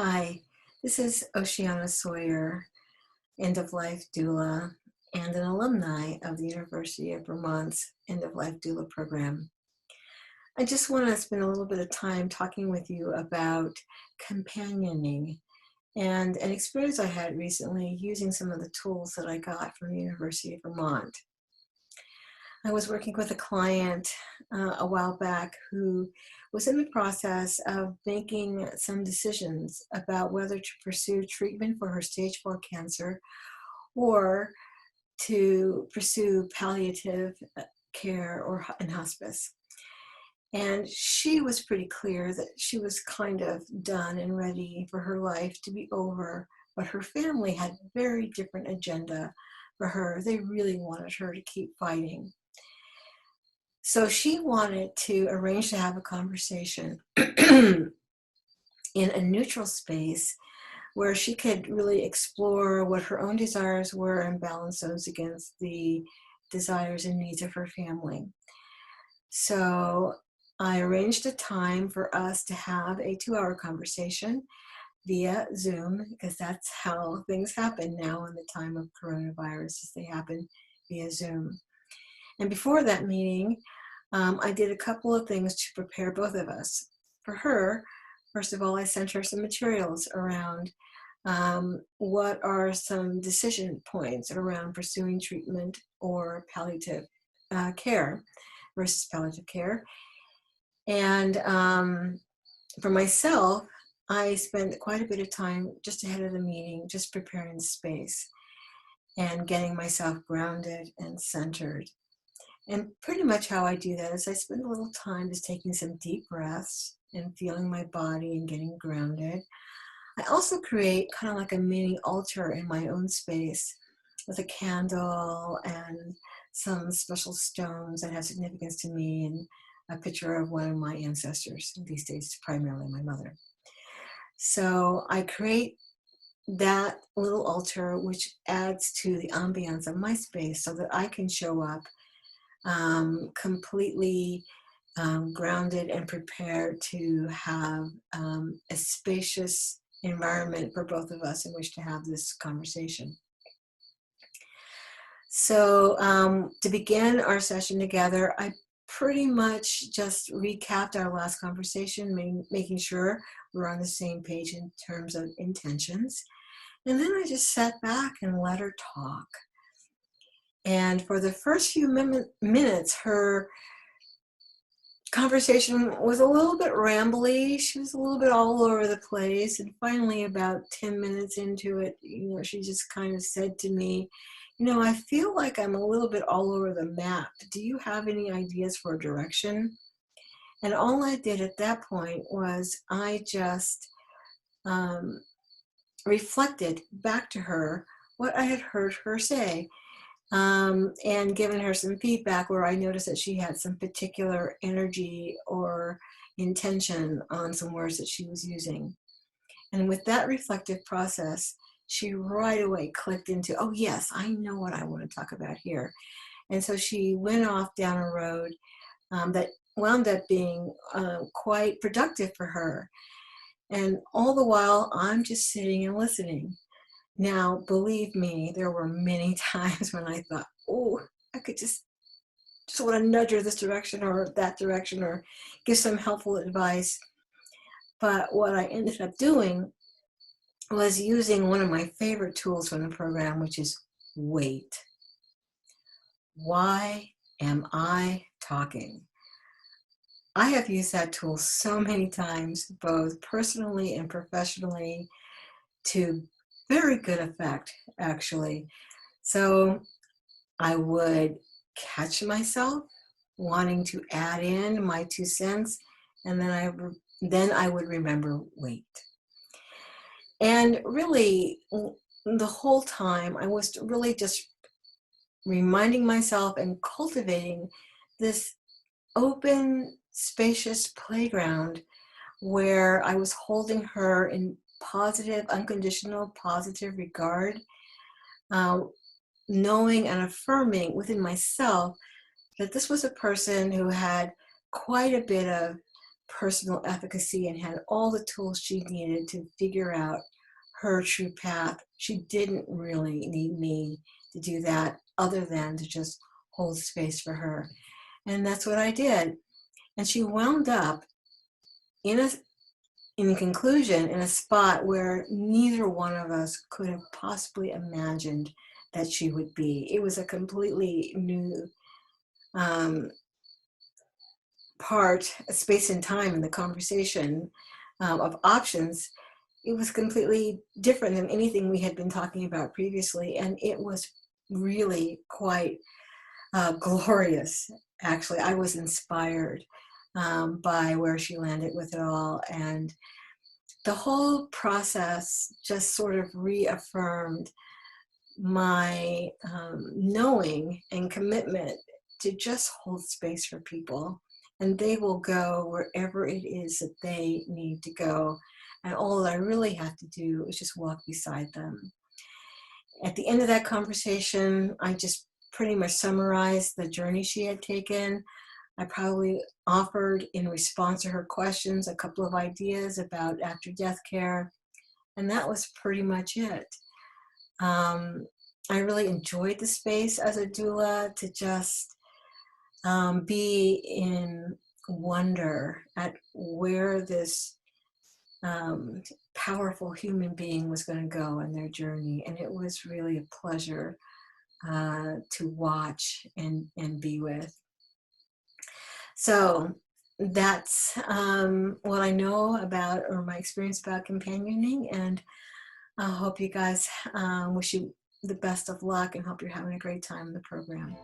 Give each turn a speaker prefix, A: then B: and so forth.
A: Hi, this is Oceana Sawyer, End-of-Life Doula, and an alumni of the University of Vermont's End-of-Life Doula program. I just want to spend a little bit of time talking with you about companioning and an experience I had recently using some of the tools that I got from the University of Vermont. I was working with a client a while back who was in the process of making some decisions about whether to pursue treatment for her stage 4 cancer or to pursue palliative care or in hospice. And she was pretty clear that she was kind of done and ready for her life to be over, but her family had a very different agenda for her. They really wanted her to keep fighting. So she wanted to arrange to have a conversation in a neutral space where she could really explore what her own desires were and balance those against the desires and needs of her family. So I arranged a time for us to have a 2-hour conversation via Zoom, because that's how things happen now in the time of coronavirus, they happen via Zoom. And before that meeting, I did a couple of things to prepare both of us. For her, first of all, I sent her some materials around what are some decision points around pursuing treatment or palliative care versus palliative care. And for myself, I spent quite a bit of time just ahead of the meeting, just preparing the space and getting myself grounded and centered. And pretty much how I do that is I spend a little time just taking some deep breaths and feeling my body and getting grounded. I also create kind of like a mini altar in my own space with a candle and some special stones that have significance to me and a picture of one of my ancestors. These days, primarily my mother. So I create that little altar, which adds to the ambiance of my space so that I can show up completely grounded and prepared to have a spacious environment for both of us in which to have this conversation. So to begin our session together, I pretty much just recapped our last conversation, making sure we're on the same page in terms of intentions. And then I just sat back and let her talk. And for the first few minutes, her conversation was a little bit rambly. She was a little bit all over the place. And finally, about 10 minutes into it, she just kind of said to me, I feel like I'm a little bit all over the map. Do you have any ideas for direction? And all I did at that point was I just reflected back to her what I had heard her say. And given her some feedback where I noticed that she had some particular energy or intention on some words that she was using. And with that reflective process, she right away clicked into, oh yes, I know what I want to talk about here. And so she went off down a road that wound up being quite productive for her. And all the while, I'm just sitting and listening. Now, believe me, there were many times when I thought, oh, I could just want to nudge her this direction or that direction or give some helpful advice. But what I ended up doing was using one of my favorite tools from the program, which is wait. Why am I talking? I have used that tool so many times, both personally and professionally, to very good effect, actually. So I would catch myself wanting to add in my 2 cents, and then I would remember wait. And really, the whole time, I was really just reminding myself and cultivating this open, spacious playground where I was holding her in positive, unconditional, positive regard, knowing and affirming within myself that this was a person who had quite a bit of personal efficacy and had all the tools she needed to figure out her true path. She didn't really need me to do that other than to just hold space for her. And that's what I did. And she wound up in a in conclusion, in a spot where neither one of us could have possibly imagined that she would be. It was a completely new um, space and time in the conversation of options. It was completely different than anything we had been talking about previously, and it was really quite glorious. Actually, I was inspired by where she landed with it all, and the whole process just sort of reaffirmed my knowing and commitment to just hold space for people, and they will go wherever it is that they need to go. And all that I really have to do is just walk beside them. At the end of that conversation, I just pretty much summarized the journey she had taken. I probably offered, in response to her questions, a couple of ideas about after death care, and that was pretty much it. I really enjoyed the space as a doula to just be in wonder at where this powerful human being was going to go in their journey. And it was really a pleasure to watch and be with. So that's what I know about, or my experience about companioning. And I hope you guys wish you the best of luck and hope you're having a great time in the program.